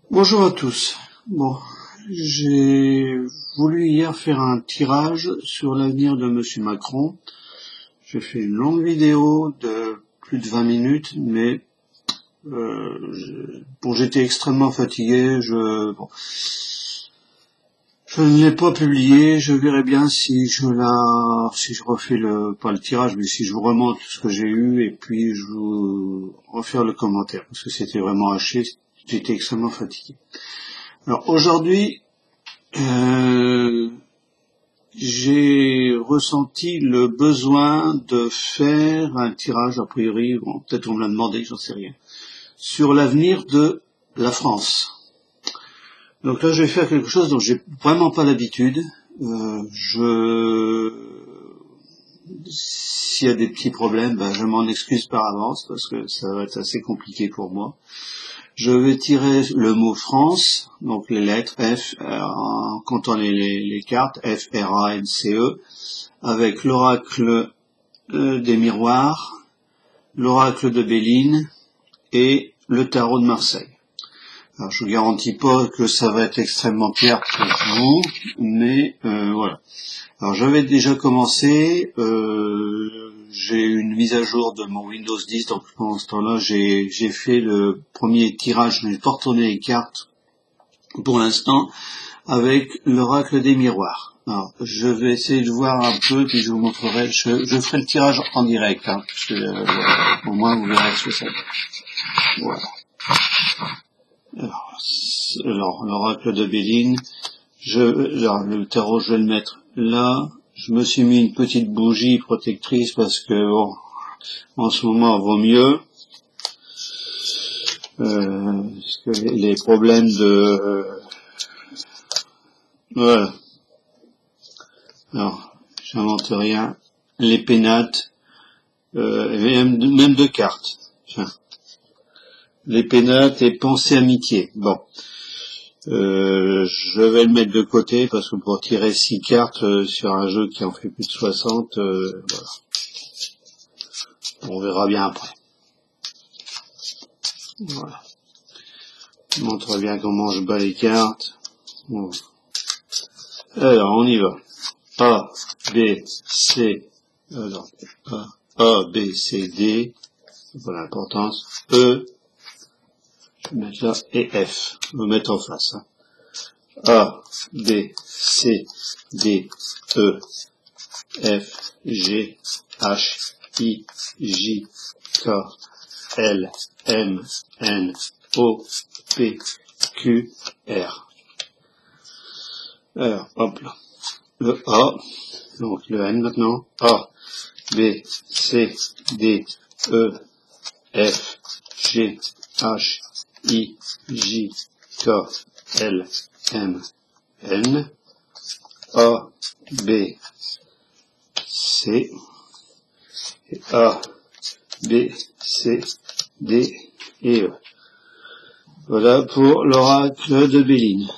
Bonjour à tous. Bon, j'ai voulu hier faire un tirage sur l'avenir de Monsieur Macron. J'ai fait une longue vidéo de plus de 20 minutes, mais j'étais extrêmement fatigué. Je ne l'ai pas publié. Je verrai bien si je refais pas le tirage, mais si je vous remonte ce que j'ai eu et puis je vous refaire le commentaire parce que c'était vraiment haché. J'étais extrêmement fatigué. Alors aujourd'hui, j'ai ressenti le besoin de faire un tirage, a priori, bon, peut-être on me l'a demandé, j'en sais rien, sur l'avenir de la France. Donc là, je vais faire quelque chose dont j'ai vraiment pas l'habitude. S'il y a des petits problèmes, je m'en excuse par avance parce que ça va être assez compliqué pour moi. Je vais tirer le mot France, donc les lettres F, en comptant les cartes, F, R, A, N, C, E, avec l'oracle des miroirs, l'oracle de Béline et le tarot de Marseille. Alors je vous garantis pas que ça va être extrêmement clair pour vous, mais voilà. Alors j'avais déjà commencé, j'ai une mise à jour de mon Windows 10, donc pendant ce temps-là j'ai fait le premier tirage, je n'ai pas retourné les cartes pour l'instant, avec l'oracle des miroirs. Alors je vais essayer de voir un peu, puis je vous montrerai, je ferai le tirage en direct, parce que au moins vous verrez ce que ça donne. Voilà. Alors l'oracle de Béline, le tarot je vais le mettre là. Je me suis mis une petite bougie protectrice parce que bon, en ce moment vaut mieux. Parce que les problèmes de voilà. Alors, j'invente rien. Les pénates, même deux cartes. Tiens. Les pénates et pensée amitié. Bon. Je vais le mettre de côté parce que pour tirer 6 cartes sur un jeu qui en fait plus de 60, voilà. On verra bien après. Voilà. Je montre bien comment je bats les cartes. Bon. Alors, on y va. A, B, C, alors, A, B, C, D, voilà l'importance, E, je vais mettre là, et F, on va mettre en face, hein. A, B, C, D, E, F, G, H, I, J, K, L, M, N, O, P, Q, R. Alors, hop là. Le A, donc le N maintenant, A, B, C, D, E, F, G, H, I, J, K, L, M, N, A, B, C, et A, B, C, D et E. Voilà pour l'oracle de Béline.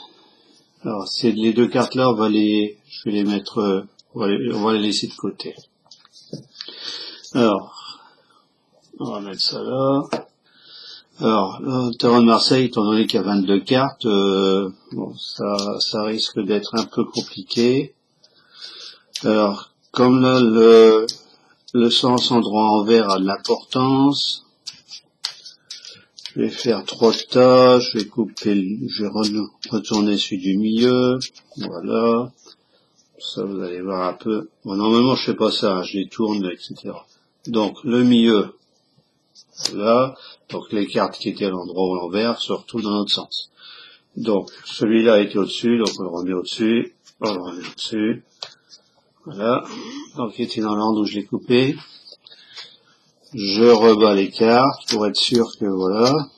Alors, les deux cartes là, je vais les mettre, on va les laisser de côté. Alors, on va mettre ça là. Alors, le tarot de Marseille, étant donné qu'il y a 22 cartes, bon, ça risque d'être un peu compliqué. Alors, comme là, le sens en droit envers a de l'importance, je vais faire 3 tas, je vais retourner celui du milieu, voilà. Ça, vous allez voir un peu. Bon, normalement, je fais pas ça, je les tourne, etc. Donc, le milieu, là. Donc, les cartes qui étaient à l'endroit ou à l'envers se retournent dans l'autre sens. Donc, celui-là était au-dessus, donc on le remet au-dessus. On le remet au-dessus. Voilà. Donc, il était dans l'ordre où je l'ai coupé. Je rebats les cartes pour être sûr que voilà.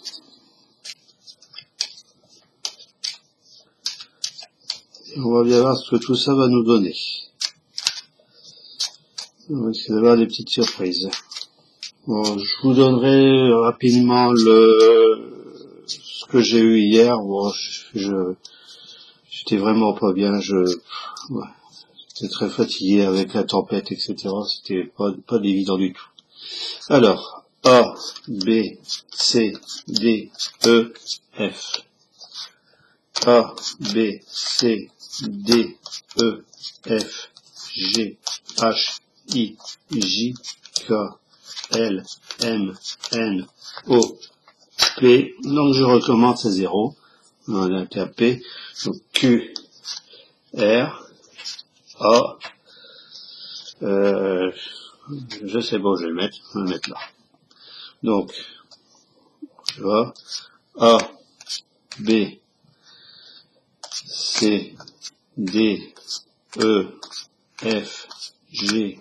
Et on va bien voir ce que tout ça va nous donner. On va essayer d'avoir des petites surprises. Bon, je vous donnerai rapidement ce que j'ai eu hier. Bon, j'étais vraiment pas bien. J'étais très fatigué avec la tempête, etc. C'était pas évident du tout. Alors, A, B, C, D, E, F. A, B, C, D, E, F, G, H, I, J, K, L, M, N, O, P. Donc je recommence à 0. On a tapé. Donc Q, R, A, je sais pas où je vais le mettre là. Donc, tu vois, A, B, C, D, E, F, G,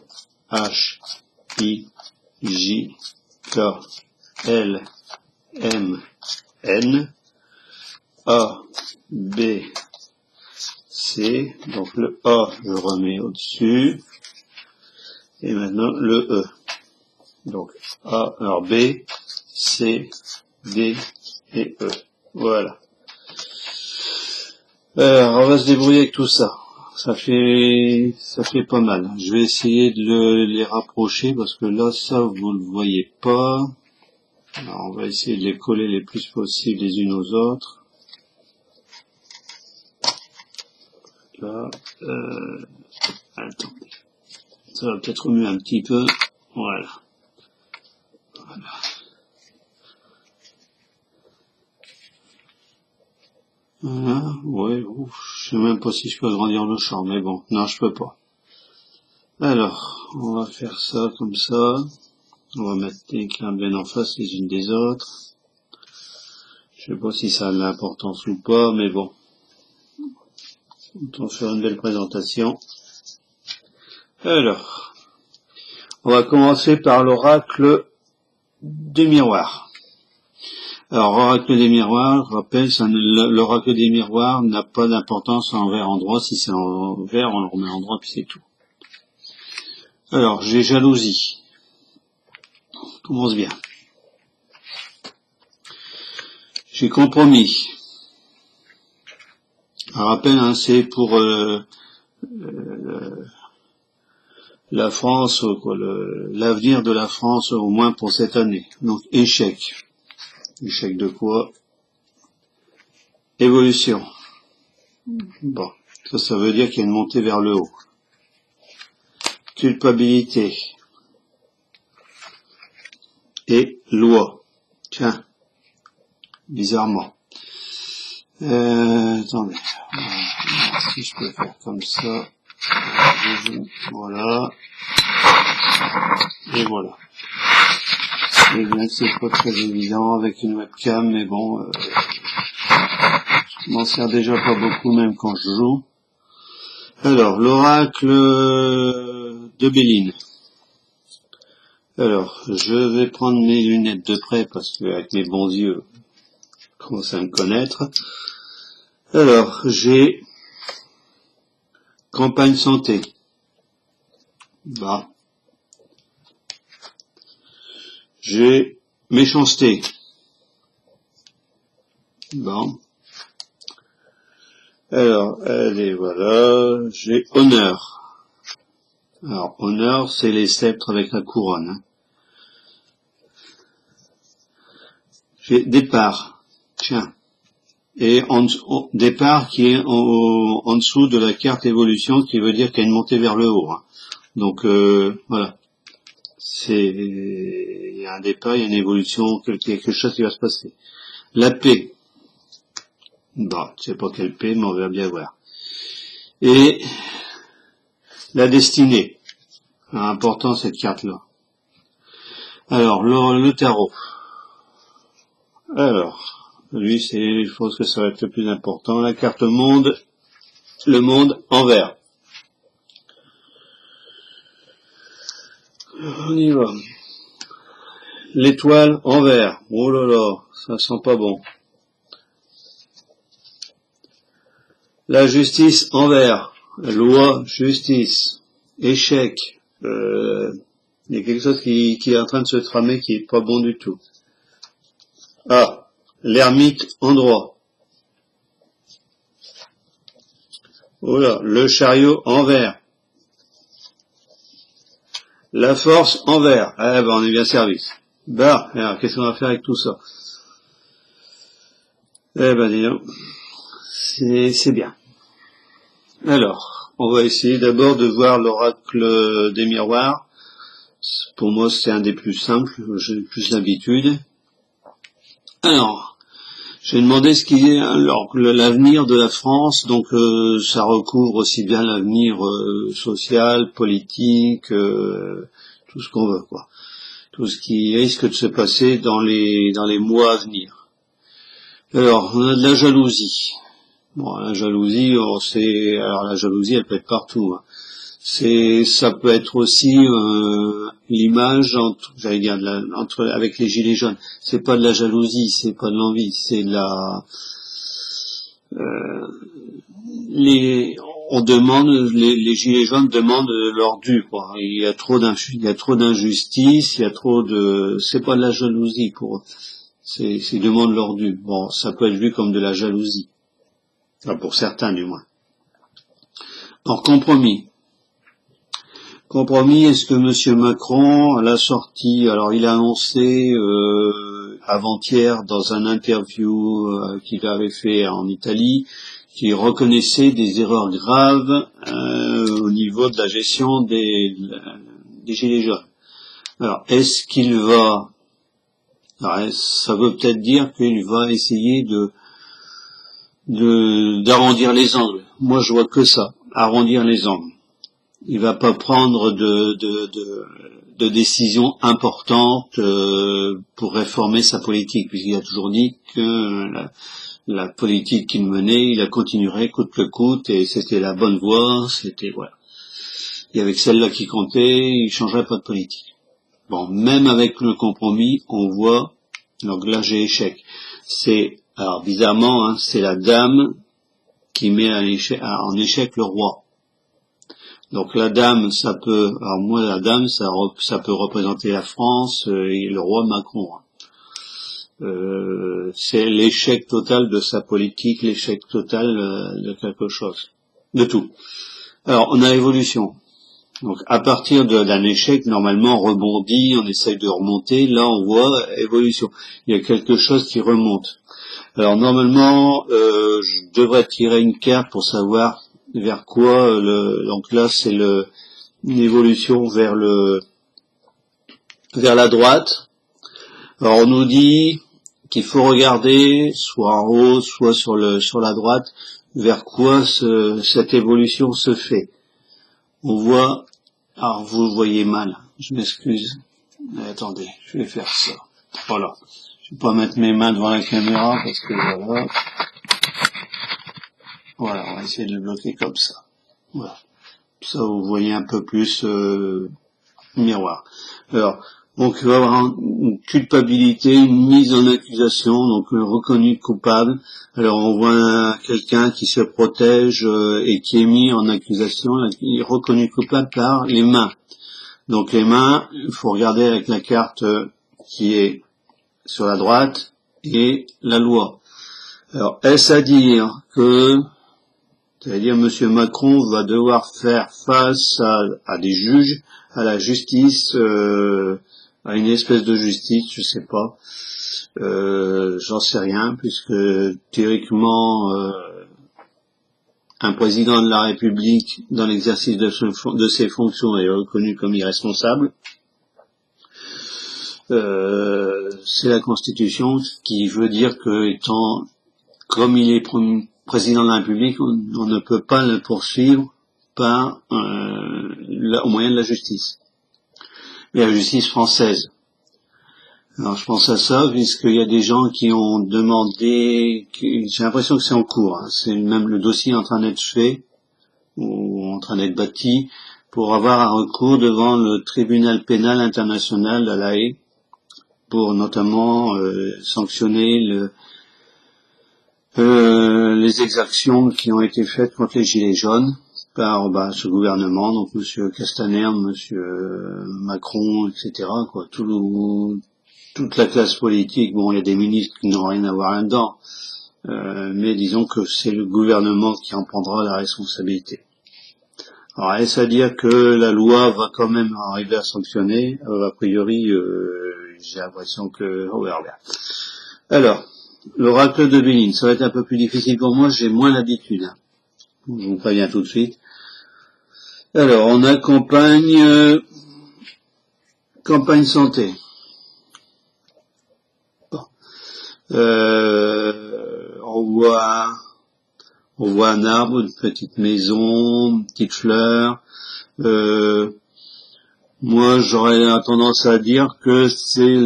H, I, J, K, L, M, N, A, B, C, donc le A, je remets au-dessus, et maintenant le E. Donc A, alors B, C, D et E. Voilà. Alors, on va se débrouiller avec tout ça. Ça fait pas mal. Je vais essayer de les rapprocher parce que là, ça, vous ne le voyez pas. Alors, on va essayer de les coller les plus possible les unes aux autres. Là, attendez. Ça va peut-être remuer un petit peu. Voilà. Voilà. Voilà, ouais, je sais même pas si je peux agrandir le champ, mais bon, non, je peux pas. Alors, on va faire ça comme ça. On va mettre les éclats bien en face les unes des autres. Je sais pas si ça a de l'importance ou pas, mais bon. On va faire une belle présentation. Alors, on va commencer par l'oracle des miroirs. Alors, l'oracle des miroirs, je rappelle, l'oracle des miroirs n'a pas d'importance en envers endroit. Si c'est en vert, on le remet en endroit, puis c'est tout. Alors, j'ai jalousie. On commence bien. J'ai compromis. Je rappelle, hein, c'est pour la France, l'avenir de la France, au moins pour cette année. Donc, échec. Échec de quoi? Évolution. Bon, ça veut dire qu'il y a une montée vers le haut. Culpabilité. Et loi. Tiens, bizarrement. Attendez. Si je peux faire comme ça. Voilà. Et voilà. Et bien que c'est pas très évident avec une webcam, mais bon, je m'en sers déjà pas beaucoup même quand je joue. Alors, l'oracle de Béline. Alors, je vais prendre mes lunettes de près parce que avec mes bons yeux, je commence à me connaître. Alors, j'ai campagne santé. Bah. J'ai méchanceté. Bon. Alors, allez, voilà. J'ai honneur. Alors, honneur, c'est les sceptres avec la couronne. Hein. J'ai départ. Tiens. Et départ qui est en dessous de la carte évolution, qui veut dire qu'il y a une montée vers le haut. Hein. Donc, voilà. Il y a un départ, il y a une évolution, quelque chose qui va se passer. La paix. Bon, je sais pas quelle paix, mais on va bien voir. Et la destinée. Important cette carte-là. Alors, le tarot. Alors, lui, je pense que ça va être le plus important. La carte monde, le monde en vert. On y va. L'étoile en vert. Oh là là, ça sent pas bon. La justice en vert. Loi, justice, échec. Il y a quelque chose qui est en train de se tramer qui est pas bon du tout. Ah, l'ermite en droit. Oh là, le chariot en vert. La force en vert. Ah ben on est bien servi. Bah, alors qu'est-ce qu'on va faire avec tout ça? Eh ben dis donc, c'est bien. Alors, on va essayer d'abord de voir l'oracle des miroirs. Pour moi, c'est un des plus simples, j'ai plus l'habitude. Alors, j'ai demandé ce qui est l'avenir de la France, donc ça recouvre aussi bien l'avenir social, politique, tout ce qu'on veut, quoi. Tout ce qui risque de se passer dans les mois à venir. Alors, on a de la jalousie. Bon, la jalousie, la jalousie, elle peut être partout, hein. Ça peut être aussi l'image avec les gilets jaunes. C'est pas de la jalousie, c'est pas de l'envie, c'est de la on demande les gilets jaunes demandent leur dû, quoi. Il y a trop d'injustice, c'est pas de la jalousie pour eux. Ils demandent leur dû. Bon, ça peut être vu comme de la jalousie. Enfin, pour certains du moins. Alors, compromis. Compromis, est-ce que Monsieur Macron, à la sortie, alors il a annoncé avant-hier dans un interview qu'il avait fait en Italie, qu'il reconnaissait des erreurs graves au niveau de la gestion des gilets jaunes. Alors, est-ce qu'il va, alors, ça veut peut-être dire qu'il va essayer d'arrondir les angles. Moi, je vois que ça, arrondir les angles. Il va pas prendre de décisions importantes pour réformer sa politique, puisqu'il a toujours dit que la politique qu'il menait, il la continuerait coûte que coûte, et c'était la bonne voie, voilà. Et avec celle-là qui comptait, il changerait pas de politique. Bon, même avec le compromis, on voit, donc là j'ai échec. Alors bizarrement, hein, c'est la dame qui met en échec le roi. Donc la dame, la dame, ça peut représenter la France et le roi Macron. C'est l'échec total de sa politique, l'échec total de quelque chose, de tout. Alors on a évolution. Donc à partir d'un échec, normalement on rebondit, on essaye de remonter. Là on voit évolution. Il y a quelque chose qui remonte. Alors normalement, je devrais tirer une carte pour savoir vers quoi donc là c'est une évolution vers la droite. Alors on nous dit qu'il faut regarder soit en haut, soit sur la droite, vers quoi cette évolution se fait. On voit, alors vous le voyez mal, je m'excuse. Mais attendez, je vais faire ça. Voilà. Je vais pas mettre mes mains devant la caméra parce que voilà. Voilà, on va essayer de le bloquer comme ça. Voilà. Ça, vous voyez un peu plus miroir. Alors, donc il va y avoir une culpabilité, une mise en accusation, donc reconnu coupable. Alors on voit quelqu'un qui se protège et qui est mis en accusation, il est reconnu coupable par les mains. Donc les mains, il faut regarder avec la carte qui est sur la droite et la loi. Alors est-ce à dire que c'est-à-dire Monsieur Macron va devoir faire face à des juges, à la justice, à une espèce de justice, je sais pas, j'en sais rien, puisque théoriquement un président de la République, dans l'exercice de ses fonctions, est reconnu comme irresponsable. C'est la Constitution qui veut dire que comme il est président de la République, on ne peut pas le poursuivre au moyen de la justice. Mais la justice française. Alors je pense à ça, puisqu'il y a des gens qui ont demandé, j'ai l'impression que c'est en cours, hein, c'est même le dossier en train d'être fait, ou en train d'être bâti, pour avoir un recours devant le tribunal pénal international à La Haye, pour notamment sanctionner les exactions qui ont été faites contre les gilets jaunes par ce gouvernement, donc Monsieur Castaner, Monsieur Macron, etc. quoi, toute la classe politique. Bon, il y a des ministres qui n'ont rien à voir là-dedans, mais disons que c'est le gouvernement qui en prendra la responsabilité. Alors, est-ce à dire que la loi va quand même arriver à sanctionner? A priori, j'ai l'impression que on verra bien. Alors, l'oracle de Béline, ça va être un peu plus difficile pour moi, j'ai moins l'habitude. Hein. Je vous préviens tout de suite. Alors, on a campagne santé. Bon. On voit un arbre, une petite maison, une petite fleur. Moi, j'aurais tendance à dire que c'est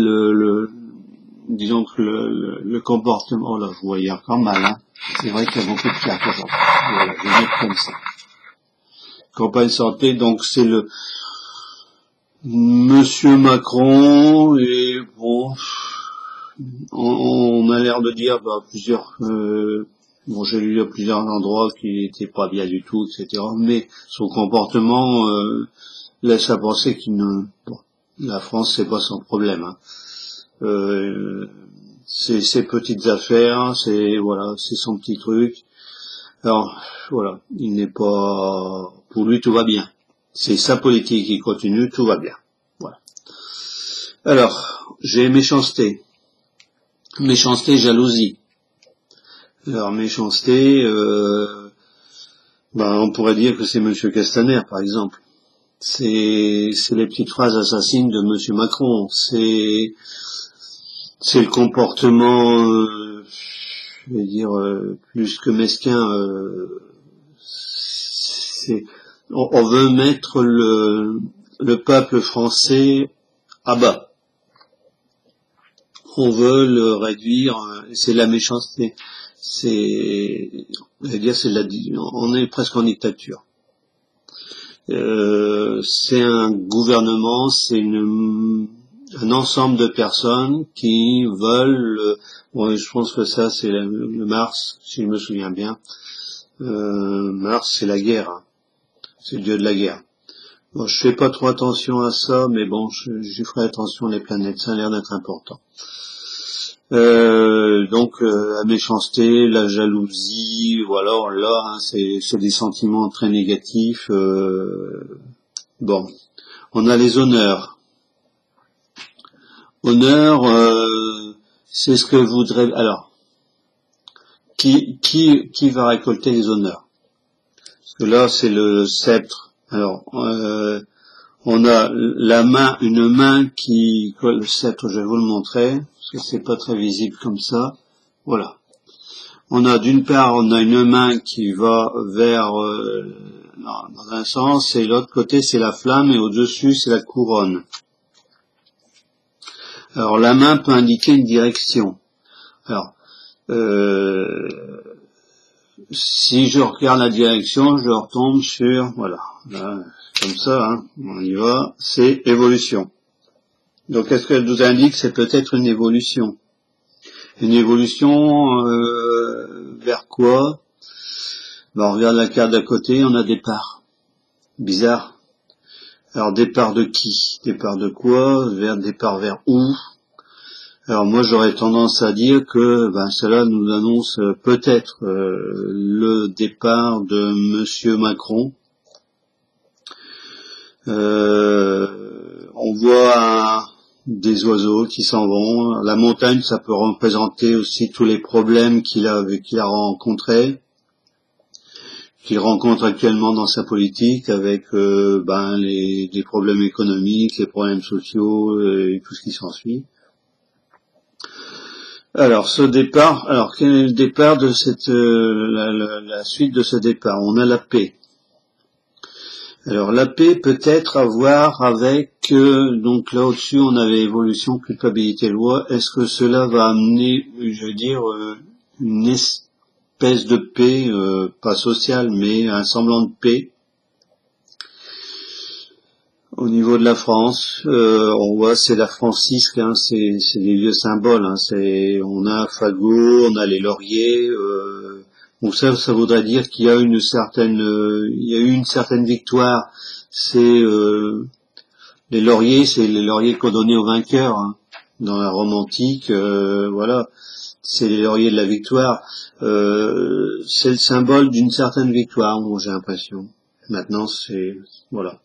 disons que le comportement. Oh là, je voyais encore mal, hein. C'est vrai qu'il y a beaucoup de cartes aujourd'hui. Voilà, je vais mettre comme ça. Campagne santé, donc c'est le Monsieur Macron, et bon, on a l'air de dire plusieurs. Bon, j'ai lu à plusieurs endroits qu'il n'était pas bien du tout, etc. Mais son comportement laisse à penser qu'il ne. Bon, la France, c'est pas son problème. Hein. C'est ses petites affaires, c'est son petit truc. Alors voilà, il n'est pas. Pour lui, tout va bien. C'est sa politique, il continue, tout va bien. Voilà. Alors, j'ai méchanceté, jalousie. Alors méchanceté, on pourrait dire que c'est Monsieur Castaner, par exemple. C'est les petites phrases assassines de Monsieur Macron. C'est le comportement, je vais dire, plus que mesquin. On veut mettre le peuple français à bas. On veut le réduire. C'est la méchanceté. On est presque en dictature. C'est un gouvernement, c'est un ensemble de personnes qui veulent. Je pense que ça, c'est le Mars, si je me souviens bien. Mars, c'est la guerre. Hein. C'est le dieu de la guerre. Bon, je fais pas trop attention à ça, mais bon, j'y ferai attention les planètes. Ça a l'air d'être important. Donc la méchanceté, la jalousie, voilà, là, hein, c'est des sentiments très négatifs. Bon, on a les honneurs. Honneur, c'est ce que voudrait. Alors, qui va récolter les honneurs? Parce que là, c'est le sceptre. Alors, on a une main qui colle le sceptre. Je vais vous le montrer. Parce que c'est pas très visible comme ça. Voilà. On a d'une part, une main qui va vers dans un sens, et l'autre côté c'est la flamme, et au-dessus c'est la couronne. Alors la main peut indiquer une direction. Alors si je regarde la direction, je retombe sur voilà, là, comme ça, hein, on y va, c'est évolution. Donc, est-ce qu'elle nous indique c'est peut-être une évolution? Une évolution vers quoi? On regarde la carte d'à côté, on a départ. Bizarre. Alors, départ de qui? Départ de quoi? Départ vers où? Alors, moi, j'aurais tendance à dire que cela nous annonce peut-être le départ de Monsieur Macron. On voit des oiseaux qui s'en vont. La montagne, ça peut représenter aussi tous les problèmes qu'il a rencontrés, qu'il rencontre actuellement dans sa politique, avec les problèmes économiques, les problèmes sociaux et tout ce qui s'ensuit. Alors ce départ, quel est le départ de la suite de ce départ? On a la paix. Alors la paix peut être à voir avec, donc là au-dessus on avait évolution, culpabilité, loi. Est-ce que cela va amener, je veux dire, une espèce de paix, pas sociale, mais un semblant de paix au niveau de la France? On voit c'est la francisque, hein, c'est des vieux symboles. Hein, on a fagot, on a les lauriers. Donc ça voudrait dire qu'il y a eu une certaine victoire. C'est les lauriers, c'est les lauriers qu'on donnait aux vainqueurs, hein. Dans la Rome antique, voilà, c'est les lauriers de la victoire. C'est le symbole d'une certaine victoire, bon, j'ai l'impression. Maintenant, voilà.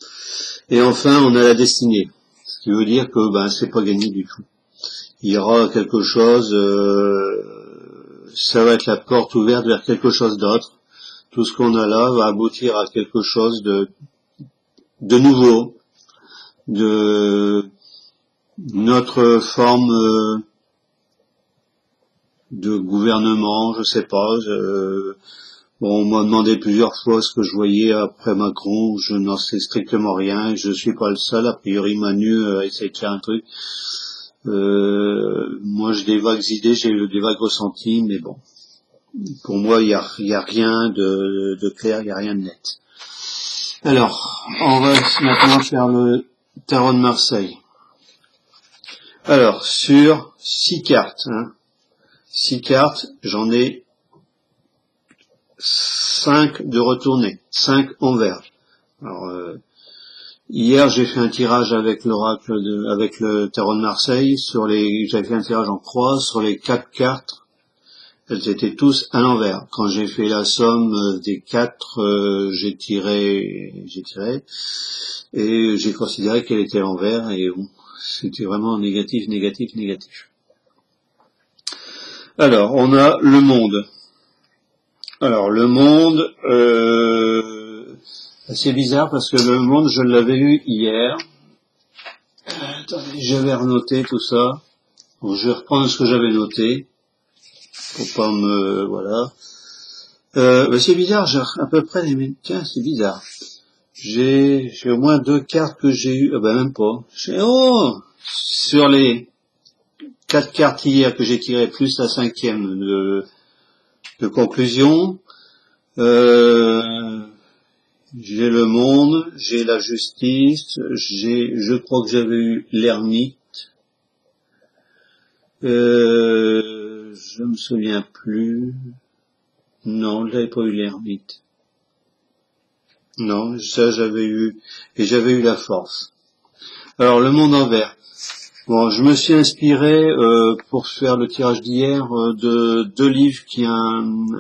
Et enfin, on a la destinée, ce qui veut dire que c'est pas gagné du tout. Il y aura quelque chose. ça va être la porte ouverte vers quelque chose d'autre. Tout ce qu'on a là va aboutir à quelque chose de nouveau, de notre forme de gouvernement, je sais pas. Bon, on m'a demandé plusieurs fois ce que je voyais après Macron, je n'en sais strictement rien, je suis pas le seul, a priori Manu essaie de faire un truc. Moi j'ai des vagues idées, j'ai eu des vagues ressentis, mais bon, pour moi il y a rien de clair, il y a rien de net. Alors, on va maintenant faire le tarot de Marseille. Alors, sur 6 cartes, 6 cartes, j'en ai 5 de retournés, 5 en vert. Alors, hier j'ai fait un tirage avec l'oracle avec le tarot de Marseille, j'avais fait un tirage en croix, sur les 4 cartes, elles étaient tous à l'envers. Quand j'ai fait la somme des 4, j'ai tiré, et j'ai considéré qu'elle était à l'envers, et bon, c'était vraiment négatif, négatif, négatif. Alors, on a le monde. Alors, le monde, c'est bizarre parce que le monde, je l'avais eu hier. Attendez, j'avais renoté tout ça. Donc, je vais reprendre ce que j'avais noté. Pour pas me... Voilà. C'est bizarre, j'ai à peu près les mêmes... Tiens, c'est bizarre. J'ai au moins 2 cartes que j'ai eues... même pas. Sur les 4 cartes hier que j'ai tirées, plus la 5e de conclusion, j'ai le monde, j'ai la justice, je crois que j'avais eu l'ermite, je me souviens plus, non, je n'avais pas eu l'ermite, non, ça j'avais eu, et j'avais eu la force. Alors le monde en vert. Bon, je me suis inspiré pour faire le tirage d'hier de 2 livres qui a une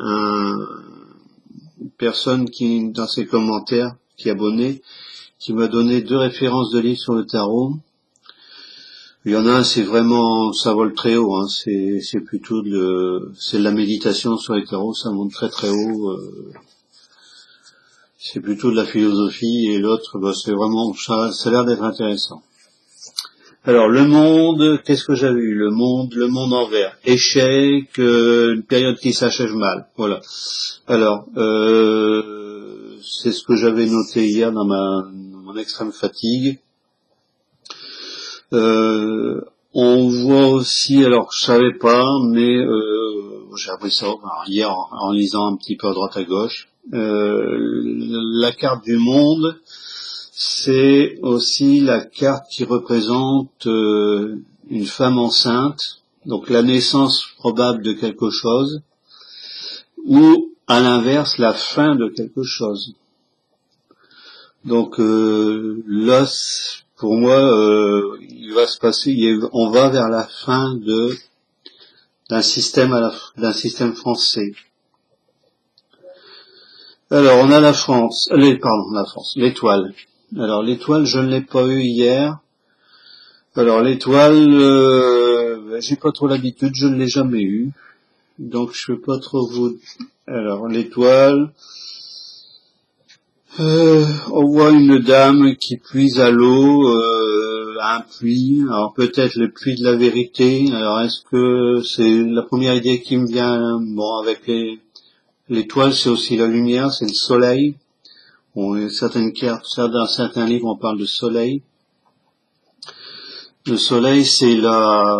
personne qui dans ses commentaires, qui est abonné, qui m'a donné 2 références de livres sur le tarot. Il y en a un, c'est vraiment, ça vole très haut, c'est plutôt c'est de la méditation sur les tarots, ça monte très très haut. C'est plutôt de la philosophie, et l'autre, c'est vraiment, ça a l'air d'être intéressant. Alors, le monde, qu'est-ce que j'avais eu? Le monde en vert. Échec, une période qui s'achève mal. Voilà. Alors, c'est ce que j'avais noté hier dans mon extrême fatigue. On voit aussi, alors je savais pas, mais j'ai appris ça hier en lisant un petit peu à droite à gauche. La carte du monde, c'est aussi la carte qui représente une femme enceinte, donc la naissance probable de quelque chose, ou à l'inverse la fin de quelque chose. Donc là, pour moi, il va se passer, on va vers la fin d'un système français. Alors on a la France, l'étoile. Alors l'étoile, je ne l'ai pas eu hier. Alors l'étoile, j'ai pas trop l'habitude, je ne l'ai jamais eu. Donc je peux pas trop vous... Alors l'étoile, on voit une dame qui puise à l'eau, à un puits. Alors peut-être le puits de la vérité. Alors est-ce que c'est la première idée qui me vient? Bon, avec l'étoile, c'est aussi la lumière, c'est le soleil. Bon, certaines cartes, dans certains livres, on parle de soleil. Le soleil, c'est la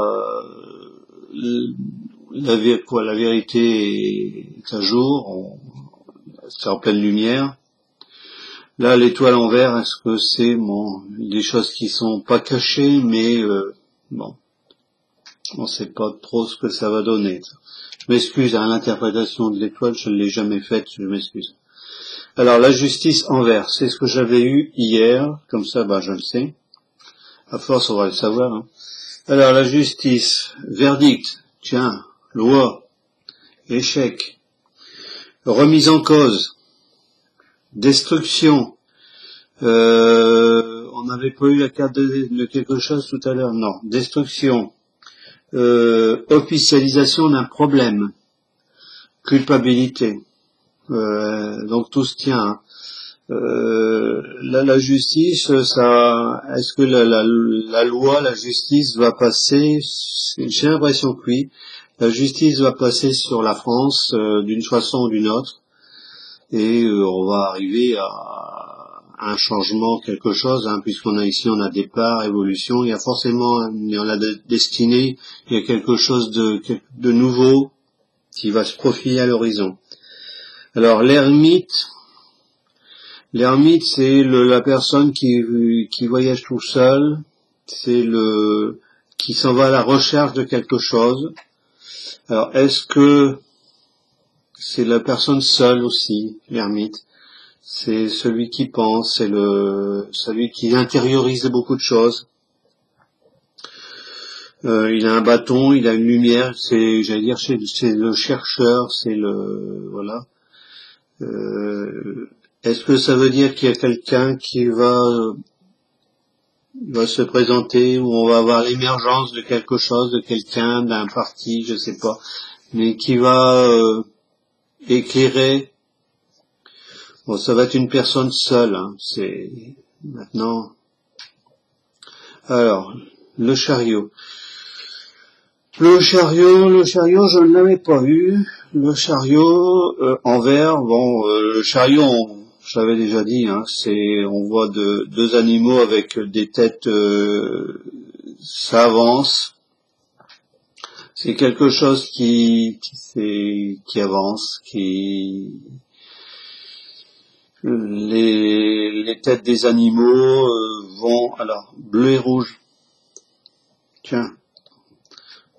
vérité est à jour, c'est en pleine lumière. Là, l'étoile en vert, est-ce que c'est des choses qui sont pas cachées, mais on sait pas trop ce que ça va donner. Je m'excuse, l'interprétation de l'étoile, je ne l'ai jamais faite, je m'excuse. Alors, la justice en vert, c'est ce que j'avais eu hier, comme ça, je le sais. À force, on va le savoir. Alors, la justice, verdict, tiens, loi, échec, remise en cause, destruction. On n'avait pas eu la carte de quelque chose tout à l'heure, non. Destruction, officialisation d'un problème, culpabilité. Donc tout se tient. Hein. La justice, ça, est-ce que la loi, la justice va passer? J'ai l'impression que oui. La justice va passer sur la France d'une façon ou d'une autre, et on va arriver à un changement, quelque chose, hein, puisqu'on a ici, on a départ, évolution. Il y a forcément, on a destinée, il y a quelque chose de nouveau qui va se profiler à l'horizon. Alors l'ermite, c'est la personne qui voyage tout seul, c'est qui s'en va à la recherche de quelque chose. Alors, est-ce que c'est la personne seule aussi, l'ermite? C'est celui qui pense, c'est celui qui intériorise beaucoup de choses. Il a un bâton, il a une lumière, c'est, j'allais dire, c'est le chercheur, c'est voilà. Est-ce que ça veut dire qu'il y a quelqu'un qui va se présenter, où on va avoir l'émergence de quelque chose, de quelqu'un, d'un parti, je sais pas, mais qui va éclairer? Bon, ça va être une personne seule, hein, c'est maintenant. Alors, le chariot. Le chariot, je ne l'avais pas vu. Le chariot en vert, bon, le chariot, je l'avais déjà dit, hein, on voit deux animaux avec des têtes, ça avance. C'est quelque chose qui avance, les têtes des animaux vont, alors, bleu et rouge. Tiens.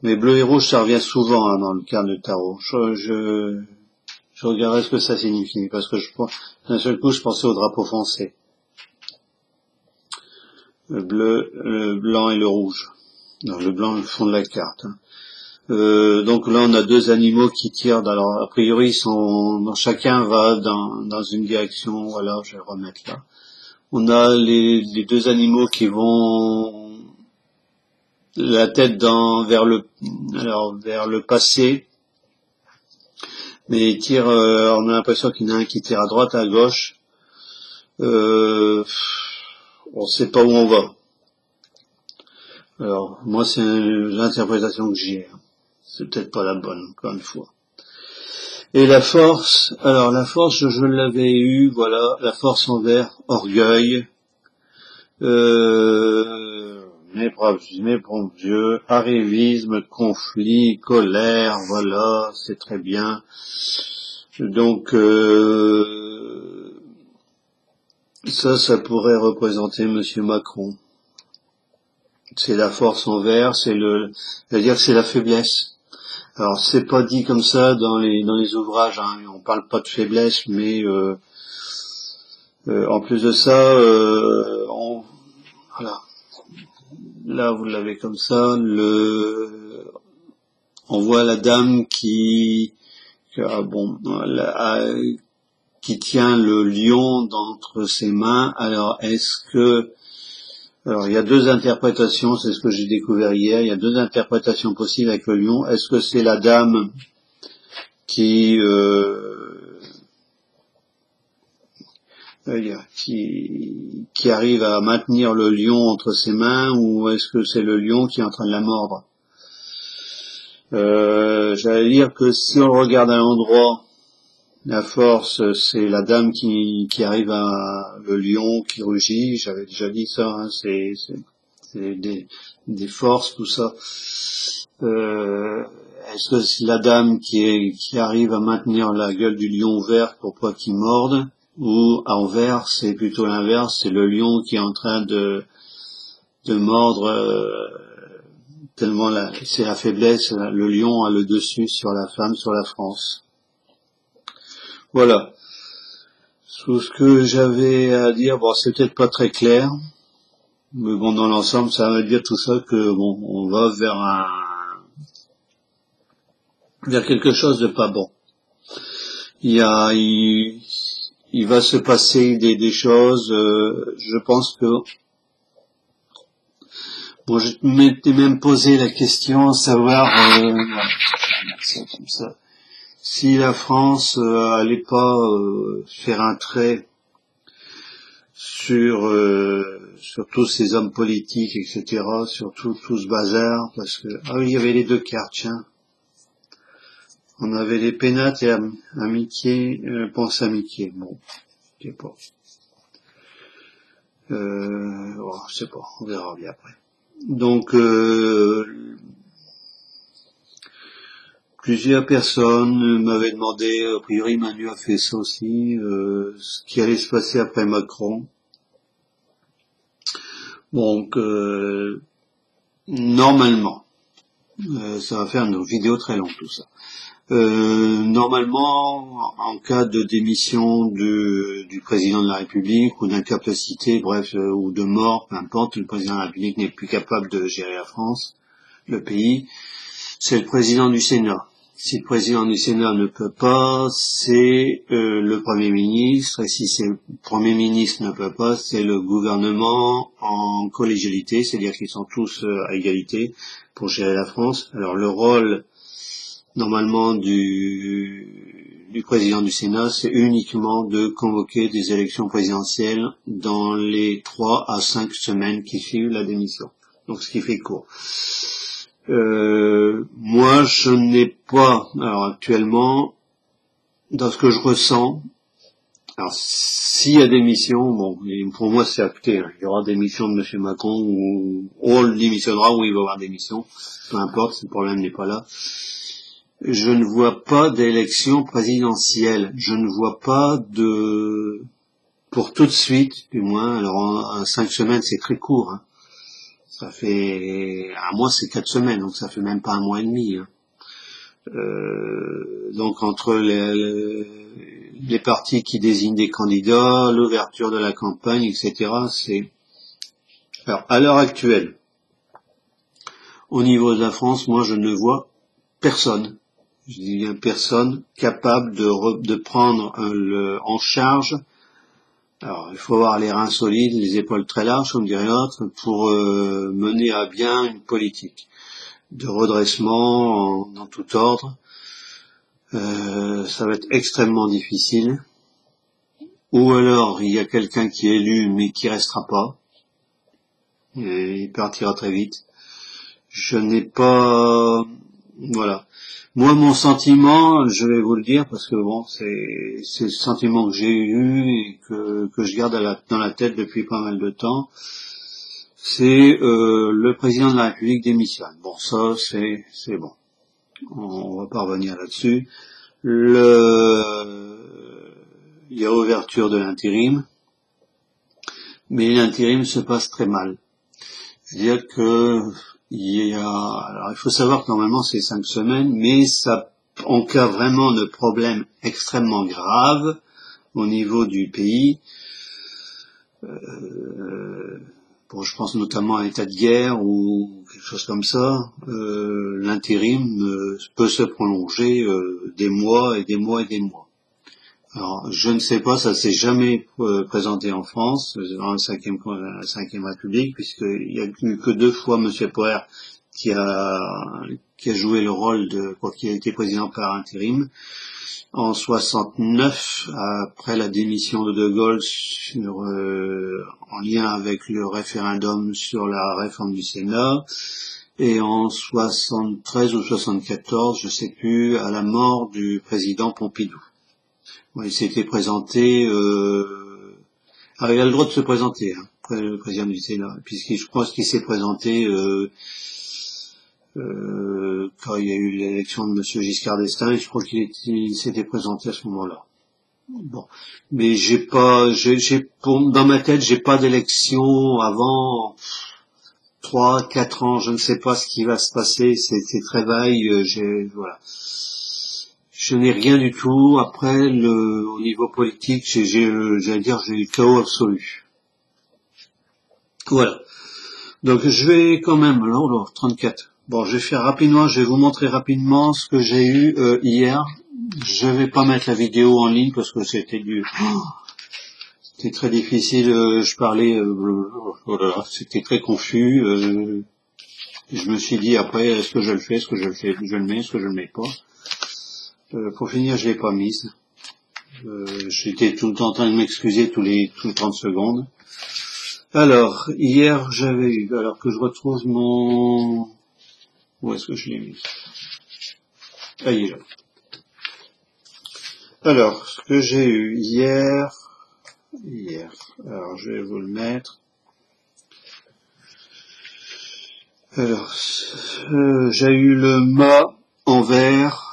Mais bleu et rouge, ça revient souvent hein, dans le cadre de tarot. Je regarderai ce que ça signifie, parce que d'un seul coup, je pensais au drapeau foncé. Le bleu, le blanc et le rouge. Non, le blanc, le fond de la carte. Hein. Donc là, on a deux animaux qui tirent. Alors, a priori, chacun va dans une direction. Voilà, je vais remettre là. On a les deux animaux qui vont la tête vers le passé, mais il tire, on a l'impression qu'il y en a un qui tire à droite, à gauche, on sait pas où on va. Alors, moi c'est l'interprétation que j'ai, c'est peut-être pas la bonne, encore une fois. Et la force, alors la force, je l'avais eu, voilà, la force envers orgueil, mais bon Dieu, arrivisme, conflit, colère, voilà, c'est très bien. Donc ça pourrait représenter Monsieur Macron. C'est la force envers, c'est-à-dire que c'est la faiblesse. Alors c'est pas dit comme ça dans les ouvrages, hein, on parle pas de faiblesse, mais en plus de ça, voilà. Là, vous l'avez comme ça. On voit la dame qui tient le lion entre ses mains. Alors, alors il y a deux interprétations. C'est ce que j'ai découvert hier. Il y a deux interprétations possibles avec le lion. Est-ce que c'est la dame qui arrive à maintenir le lion entre ses mains, ou est-ce que c'est le lion qui est en train de la mordre? J'allais dire que si on le regarde à l'endroit, la force, c'est la dame qui arrive à le lion qui rugit. J'avais déjà dit ça, hein, c'est des forces, tout ça. Est-ce que c'est la dame qui arrive à maintenir la gueule du lion ouverte pour pas qu'il morde? Ou à envers, c'est plutôt l'inverse, c'est le lion qui est en train de mordre, tellement c'est la faiblesse, le lion a le dessus sur la femme, sur la France. Voilà. Tout ce que j'avais à dire, bon, c'est peut-être pas très clair, mais bon, dans l'ensemble, ça veut dire tout ça que, bon, on va vers quelque chose de pas bon. Il va se passer des choses, je pense que, bon, je m'étais même posé la question, savoir, ça comme ça, si la France allait pas faire un trait sur tous ces hommes politiques, etc., sur tout ce bazar, parce que ah oui, il y avait les deux cartes, tiens. On avait les pénates et amitié, pense amitié. Bon, je sais pas. Je sais pas, on verra bien après. Donc plusieurs personnes m'avaient demandé, a priori Manu a fait ça aussi, ce qui allait se passer après Macron. Donc normalement, ça va faire une vidéo très longue tout ça. Normalement, en cas de démission du président de la République ou d'incapacité, bref, ou de mort, peu importe, le président de la République n'est plus capable de gérer la France, le pays, c'est le président du Sénat. Si le président du Sénat ne peut pas, c'est le Premier ministre, et si c'est le Premier ministre ne peut pas, c'est le gouvernement en collégialité, c'est-à-dire qu'ils sont tous à égalité pour gérer la France. Alors le rôle normalement du président du Sénat, c'est uniquement de convoquer des élections présidentielles dans les 3 à 5 semaines qui suivent la démission. Donc ce qui fait court. Moi, je n'ai pas, alors actuellement, dans ce que je ressens, alors s'il y a démission, bon, pour moi c'est acté, hein, il y aura démission de M. Macron, ou on le démissionnera, ou il va y avoir démission, peu importe, le problème n'est pas là. Je ne vois pas d'élection présidentielle. Je ne vois pas pour tout de suite, du moins. Alors, en 5 semaines, c'est très court. Hein. Ça fait, un mois, c'est 4 semaines, donc ça fait même pas un mois et demi. Hein. Donc, entre les partis qui désignent des candidats, l'ouverture de la campagne, etc., c'est... Alors, à l'heure actuelle, au niveau de la France, moi, je ne vois personne. Je dis bien personne capable de prendre en charge. Alors, il faut avoir les reins solides, les épaules très larges, comme dirait l'autre, pour mener à bien une politique de redressement dans tout ordre. Ça va être extrêmement difficile. Ou alors, il y a quelqu'un qui est élu, mais qui restera pas. Et il partira très vite. Je n'ai pas... Voilà. Moi, mon sentiment, je vais vous le dire, parce que bon, c'est le sentiment que j'ai eu et que je garde dans la tête depuis pas mal de temps, c'est le président de la République démissionne. Bon, ça, c'est bon. On va pas revenir là-dessus. Il y a ouverture de l'intérim, mais l'intérim se passe très mal. C'est-à-dire que alors il faut savoir que normalement c'est 5 semaines, mais ça, en cas vraiment de problème extrêmement grave au niveau du pays, bon, je pense notamment à un état de guerre ou quelque chose comme ça, l'intérim peut se prolonger des mois et des mois et des mois. Alors, je ne sais pas, ça s'est jamais présenté en France, dans la 5e République, puisqu'il y a eu que 2 fois M. Poher qui a joué le rôle quand il a été président par intérim. En 69, après la démission de Gaulle en lien avec le référendum sur la réforme du Sénat, et en 73 ou 74, je sais plus, à la mort du président Pompidou. Bon, il s'était présenté, alors il a le droit de se présenter, hein, le président du Sénat, puisque je pense qu'il s'est présenté quand il y a eu l'élection de M. Giscard d'Estaing, et je crois qu'il s'était présenté à ce moment-là. Bon, mais dans ma tête, j'ai pas d'élection avant 3, 4 ans, je ne sais pas ce qui va se passer, c'est très vague, voilà. Je n'ai rien du tout. Après, au niveau politique, j'allais dire, j'ai eu le chaos absolu. Voilà. Donc, je vais quand même, alors, 34. Bon, je vais faire rapidement, je vais vous montrer rapidement ce que j'ai eu hier. Je vais pas mettre la vidéo en ligne parce que c'était très difficile. Je parlais, voilà, c'était très confus. Je me suis dit après, est-ce que je le fais, est-ce que je le mets, est-ce que je le mets pas. Pour finir, je l'ai pas mise. J'étais tout le temps en train de m'excuser tous les 30 secondes. Alors, hier, j'avais eu, alors que je retrouve mon... Où est-ce que je l'ai mis? Ah, il est là. Alors, ce que j'ai eu hier, alors je vais vous le mettre. Alors, j'ai eu le mât en vert.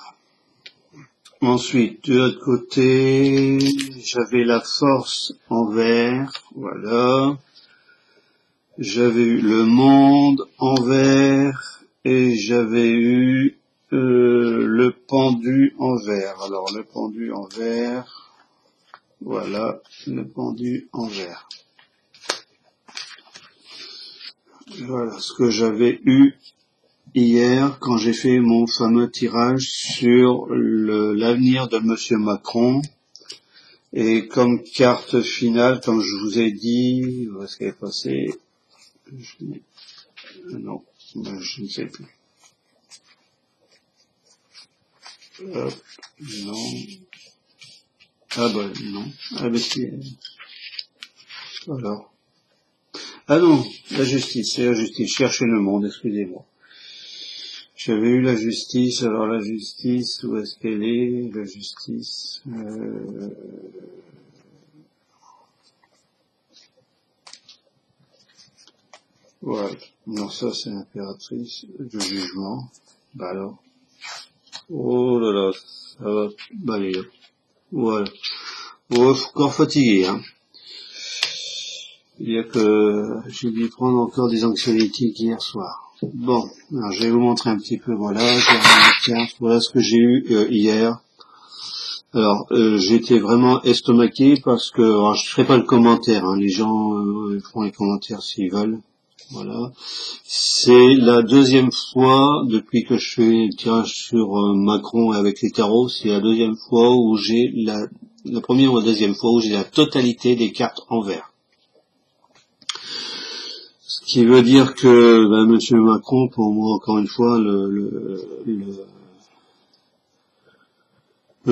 Ensuite, de l'autre côté, j'avais la force en vert, voilà. J'avais eu le monde en vert et j'avais eu le pendu en vert. Alors, le pendu en vert, voilà, le pendu en vert. Voilà ce que j'avais eu hier quand j'ai fait mon fameux tirage sur l'avenir de Monsieur Macron. Et comme carte finale, comme je vous ai dit, où est-ce qu'elle est passée? Non, je ne sais plus. Hop, non. Ah bah non. Ah bah c'est... Alors. Ah non, la justice, c'est la justice. Cherchez le monde, excusez-moi. J'avais eu la justice, alors la justice, où est-ce qu'elle est? La justice... Voilà. Non, ça c'est l'impératrice de jugement. Bah alors. Oh là là, ça va balayer. Voilà. Oh, je suis encore fatigué, hein. Il y a que j'ai dû prendre encore des anxiolytiques hier soir. Bon, alors je vais vous montrer un petit peu, voilà, voilà ce que j'ai eu hier. Alors, j'étais vraiment estomaqué parce que, alors, je ne ferai pas le commentaire, hein, les gens font les commentaires s'ils veulent. Voilà. C'est la deuxième fois depuis que je fais le tirage sur Macron avec les tarots, c'est la deuxième fois où j'ai la première ou la deuxième fois où j'ai la totalité des cartes en vert. Ce qui veut dire que Monsieur Macron, pour moi, encore une fois, le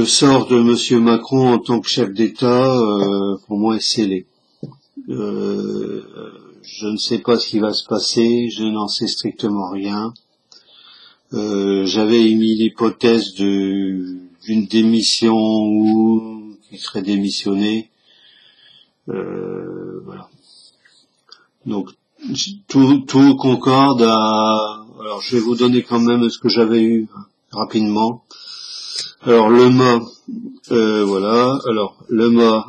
sort de Monsieur Macron en tant que chef d'État, pour moi, est scellé. Je ne sais pas ce qui va se passer, je n'en sais strictement rien. J'avais émis l'hypothèse d'une démission ou qu'il serait démissionné. Voilà. Donc tout concorde à... Alors je vais vous donner quand même ce que j'avais eu rapidement. Alors le mât, voilà. Alors le mât,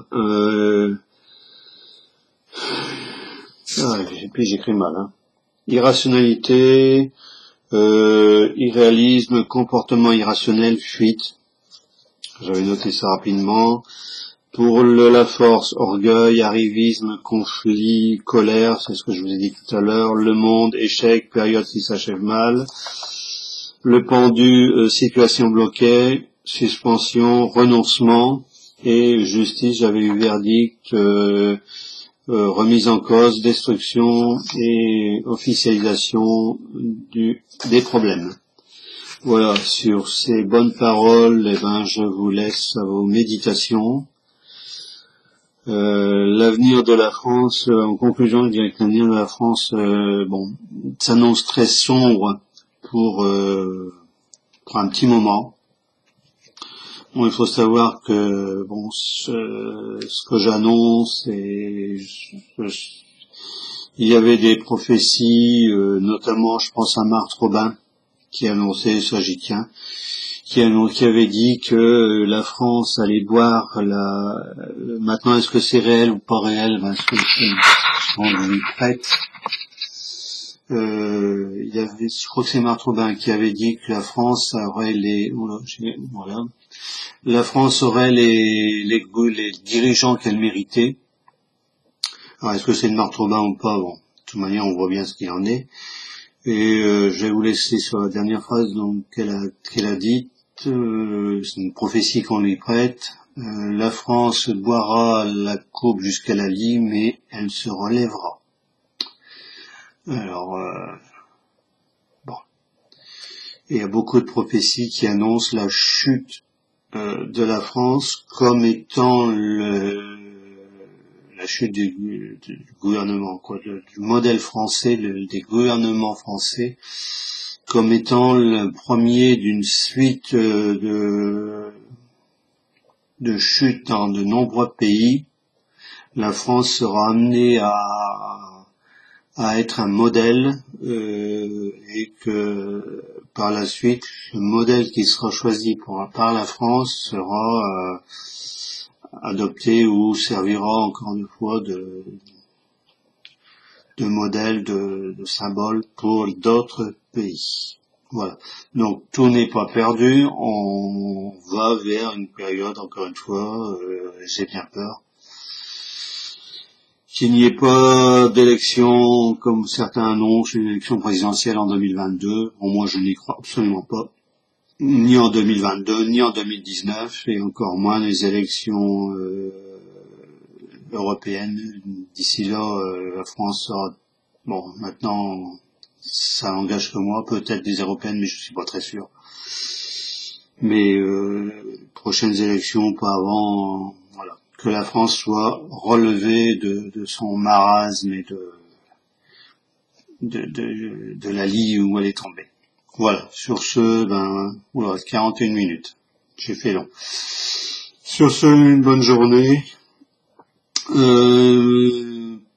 et puis j'écris mal, hein. Irrationalité, irréalisme, comportement irrationnel, fuite. J'avais noté ça rapidement. Pour la force, orgueil, arrivisme, conflit, colère, c'est ce que je vous ai dit tout à l'heure. Le monde, échec, période qui s'achève mal. Le pendu, situation bloquée, suspension, renoncement. Et justice, j'avais eu verdict, remise en cause, destruction et officialisation des problèmes. Voilà, sur ces bonnes paroles, je vous laisse à vos méditations. L'avenir de la France, en conclusion, je dirais que l'avenir de la France, s'annonce très sombre pour un petit moment. Bon, il faut savoir que ce que j'annonce, il y avait des prophéties, notamment, je pense à Marthe Robin, qui annonçait, ça j'y tiens, qui avait dit que la France allait boire maintenant est-ce que c'est réel ou pas réel, est-ce que on lui prête. Il y avait, je crois que c'est Marthe Robin qui avait dit que la France aurait la France aurait les dirigeants qu'elle méritait. Alors est-ce que c'est de Marthe Robin ou pas? Bon, de toute manière on voit bien ce qu'il en est. Et je vais vous laisser sur la dernière phrase qu'elle a dite. C'est une prophétie qu'on lui prête. La France boira la coupe jusqu'à la lie, mais elle se relèvera. Alors, bon. Et il y a beaucoup de prophéties qui annoncent la chute de la France comme étant la chute du gouvernement, quoi, du modèle français, des gouvernements français, comme étant le premier d'une suite de chutes dans de nombreux pays. La France sera amenée à être un modèle, et que par la suite, le modèle qui sera choisi par la France sera adopté ou servira encore une fois de modèle, de symbole pour d'autres pays. Voilà. Donc tout n'est pas perdu, on va vers une période, encore une fois, j'ai bien peur, qu'il n'y ait pas d'élection, comme certains annoncent, une élection présidentielle en 2022. Bon, moi je n'y crois absolument pas. Ni en 2022, ni en 2019, et encore moins les élections européennes. D'ici là, la France sera... Bon, maintenant, ça n'engage que moi, peut-être des européennes, mais je suis pas très sûr. Mais prochaines élections, pas avant, voilà. Que la France soit relevée de son marasme et de la lie où elle est tombée. Voilà. Sur ce, oula, 41 minutes. J'ai fait long. Sur ce, une bonne journée.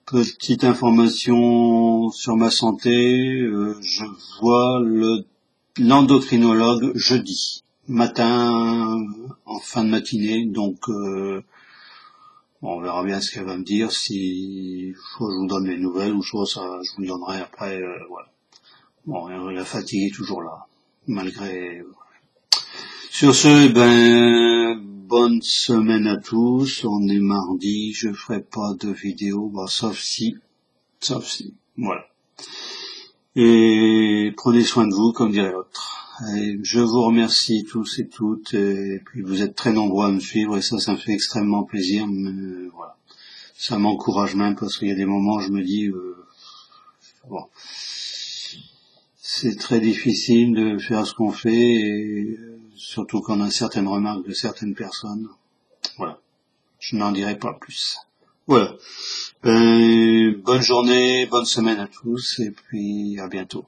Petite information sur ma santé. Je vois l'endocrinologue jeudi matin, en fin de matinée, donc bon, on verra bien ce qu'elle va me dire, si soit je vous donne les nouvelles ou soit ça je vous le donnerai après, voilà. Bon, la fatigue est toujours là, malgré... Sur ce, bonne semaine à tous, on est mardi, je ferai pas de vidéo, sauf si, voilà. Et prenez soin de vous, comme dirait l'autre. Et je vous remercie tous et toutes, et puis vous êtes très nombreux à me suivre, et ça me fait extrêmement plaisir, mais voilà. Ça m'encourage même, parce qu'il y a des moments où je me dis, bon, c'est très difficile de faire ce qu'on fait, et surtout quand on a certaines remarques de certaines personnes. Voilà. Je n'en dirai pas plus. Voilà. Bonne journée, bonne semaine à tous, et puis à bientôt.